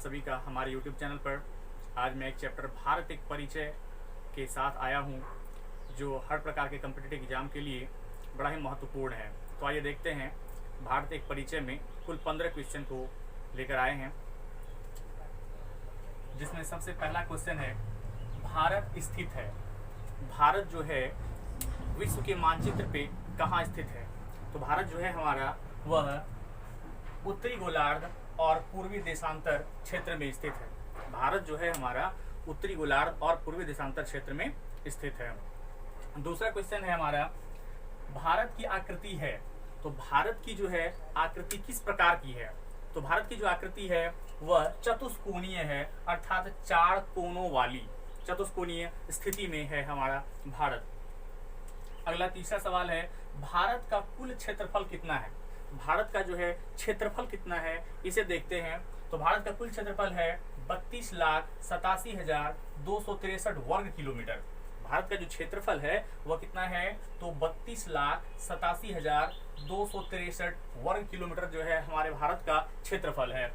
सभी का हमारे YouTube चैनल पर। आज मैं एक चैप्टर भारत एक परिचय के साथ आया हूँ, जो हर प्रकार के कॉम्पिटिटिव एग्जाम के लिए बड़ा ही महत्वपूर्ण है। तो आइए देखते हैं, भारत एक परिचय में कुल 15 क्वेश्चन को लेकर आए हैं, जिसमें सबसे पहला क्वेश्चन है, भारत स्थित है। भारत जो है विश्व के मानचित्र पे कहाँ स्थित है? तो भारत जो है हमारा वह उत्तरी गोलार्ध और पूर्वी देशांतर क्षेत्र में स्थित है। भारत जो है हमारा उत्तरी गोलार्ध और पूर्वी देशांतर क्षेत्र में स्थित है। दूसरा क्वेश्चन है हमारा, भारत की आकृति है। तो भारत की जो है आकृति किस प्रकार की है? तो भारत की जो आकृति है वह चतुष्कोणीय है, अर्थात 4 कोनों वाली चतुष्कोणीय स्थिति में है हमारा भारत। अगला तीसरा सवाल है, भारत का कुल क्षेत्रफल कितना है? भारत का जो है क्षेत्रफल कितना है, इसे देखते हैं। तो भारत का कुल क्षेत्रफल है 32,87,263 वर्ग किलोमीटर। भारत का जो क्षेत्रफल है वह कितना है? तो 32,87,263 वर्ग किलोमीटर जो है हमारे भारत का क्षेत्रफल है।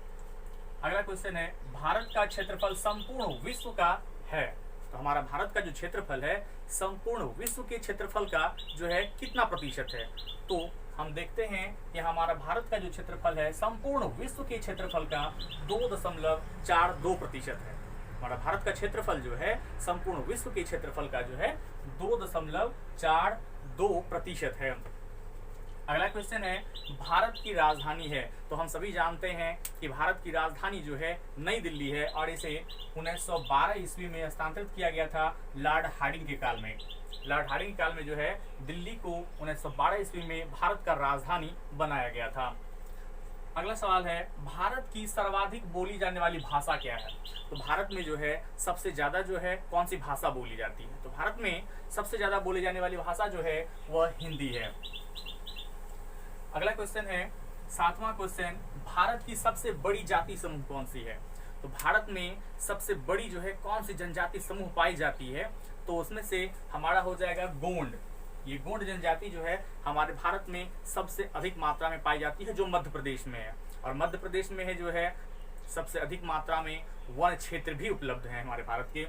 अगला क्वेश्चन है, भारत का क्षेत्रफल संपूर्ण विश्व का है। तो हमारा भारत का जो क्षेत्रफल है संपूर्ण विश्व के क्षेत्रफल का जो है कितना प्रतिशत है? तो हम देखते हैं कि हमारा भारत का जो क्षेत्रफल है संपूर्ण विश्व के क्षेत्रफल का 2.42% है। हमारा भारत का क्षेत्रफल जो है संपूर्ण विश्व के क्षेत्रफल का जो है 2.42% है। अगला क्वेश्चन है, भारत की राजधानी है। तो हम सभी जानते हैं कि भारत की राजधानी जो है नई दिल्ली है, और इसे 1912 ईस्वी में हस्तांतरित किया गया था लॉर्ड हार्डिंग के काल में। लॉर्ड हार्डिंग के काल में जो है दिल्ली को 1912 ईस्वी में भारत का राजधानी बनाया गया था। अगला सवाल है, भारत की सर्वाधिक बोली जाने वाली भाषा क्या है? तो भारत में जो है सबसे ज्यादा जो है कौन सी भाषा बोली जाती है? तो भारत में सबसे ज्यादा बोली जाने वाली भाषा जो है वह हिंदी है। अगला क्वेश्चन है, 7वां क्वेश्चन, भारत की सबसे बड़ी जाति समूह कौन सी है? तो भारत में सबसे बड़ी जो है कौन सी जनजाति समूह पाई जाती है? तो उसमें से हमारा हो जाएगा गोंड। ये गोंड जनजाति जो है हमारे भारत में सबसे अधिक मात्रा में पाई जाती है, जो मध्य प्रदेश में है। और मध्य प्रदेश में है जो है सबसे अधिक मात्रा में वन क्षेत्र भी उपलब्ध है हमारे भारत के।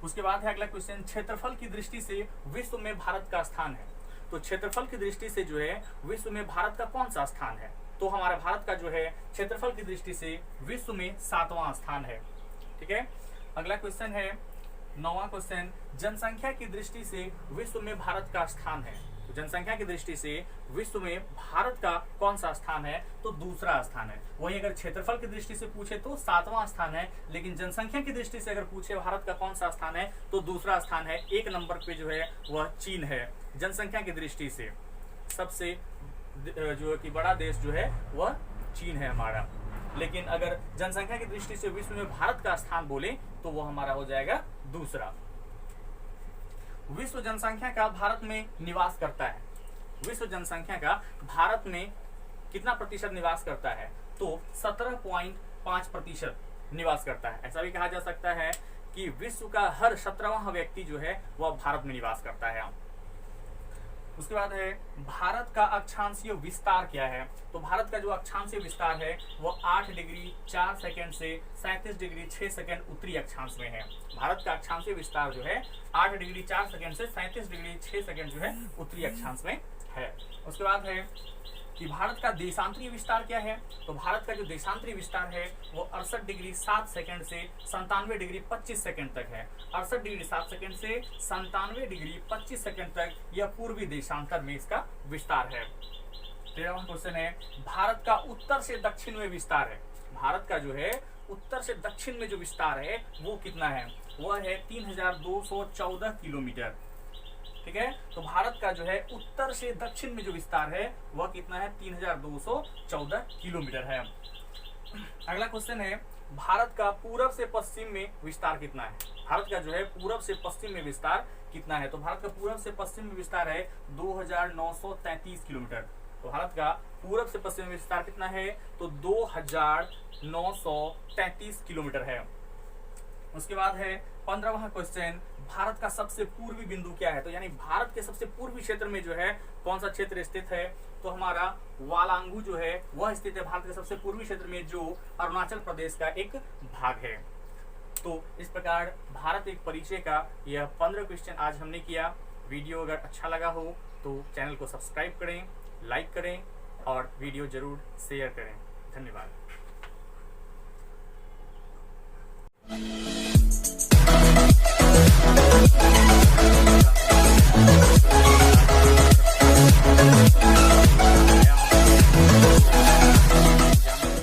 उसके बाद है अगला क्वेश्चन, क्षेत्रफल की दृष्टि से विश्व में भारत का स्थान है। तो क्षेत्रफल की दृष्टि से जो है विश्व में भारत का कौन सा स्थान है? तो हमारा भारत का जो है क्षेत्रफल की दृष्टि से विश्व में 7वां स्थान है। ठीक है। अगला क्वेश्चन है 9वां क्वेश्चन, जनसंख्या की दृष्टि से विश्व में भारत का स्थान है। तो जनसंख्या की दृष्टि से विश्व में भारत का कौन सा स्थान है? तो दूसरा स्थान है। वही अगर क्षेत्रफल की दृष्टि से पूछे तो 7वां स्थान है, लेकिन जनसंख्या की दृष्टि से अगर पूछे भारत का कौन सा स्थान है तो दूसरा स्थान है। 1 नंबर पे जो है वह चीन है। जनसंख्या की दृष्टि से सबसे जो कि बड़ा देश जो है वह चीन है हमारा। लेकिन अगर जनसंख्या की दृष्टि से विश्व में भारत का स्थान बोले तो वो हमारा हो जाएगा दूसरा। विश्व जनसंख्या का भारत में निवास करता है। विश्व जनसंख्या का भारत में कितना प्रतिशत निवास करता है? तो 17.5% निवास करता है। ऐसा भी कहा जा सकता है कि विश्व का हर 17वां व्यक्ति जो है वह भारत में निवास करता है। उसके बाद है, भारत का अक्षांशीय विस्तार क्या है? तो भारत का जो अक्षांशीय विस्तार है वो 8 डिग्री 4 सेकंड से 37 डिग्री 6 सेकंड उत्तरी अक्षांश में है। भारत का अक्षांशीय विस्तार जो है 8 डिग्री 4 सेकंड से 37 डिग्री 6 सेकंड जो है उत्तरी अक्षांश में है। उसके बाद है कि भारत का देशांतरीय विस्तार क्या है? तो भारत का जो देशांतरीय विस्तार है वो 68 डिग्री 7 सेकंड से 97 डिग्री 25 सेकंड तक है। 68 डिग्री 7 सेकंड से 97 डिग्री 25 सेकंड तक यह पूर्वी देशांतर में इसका विस्तार है। 13वां क्वेश्चन है, भारत का उत्तर से दक्षिण में विस्तार है। भारत का जो है उत्तर से दक्षिण में जो विस्तार है वो कितना है? वह है 3214 किलोमीटर। ठीक है। तो भारत का जो है उत्तर से दक्षिण में जो विस्तार है वह कितना है? 3214 किलोमीटर है। अगला क्वेश्चन है, भारत का पूरब से पश्चिम में विस्तार कितना है? भारत का जो है पूरब से पश्चिम में विस्तार कितना है? तो भारत का पूरब से पश्चिम में विस्तार है 2933 किलोमीटर। तो भारत का पूरब से पश्चिम में विस्तार कितना है? तो 2933 किलोमीटर है। उसके बाद है 15वां क्वेश्चन, भारत का सबसे पूर्वी बिंदु क्या है, तो यानी भारत के सबसे पूर्वी क्षेत्र में जो है कौन सा क्षेत्र स्थित है, तो हमारा वालांगू जो है वह स्थित है भारत के सबसे पूर्वी क्षेत्र में, जो अरुणाचल प्रदेश का एक भाग है। तो इस प्रकार भारत एक परिचय का यह 15 क्वेश्चन आज हमने किया। वीडियो अगर अच्छा लगा हो तो चैनल को सब्सक्राइब करें, लाइक करें और वीडियो जरूर शेयर करें। धन्यवाद।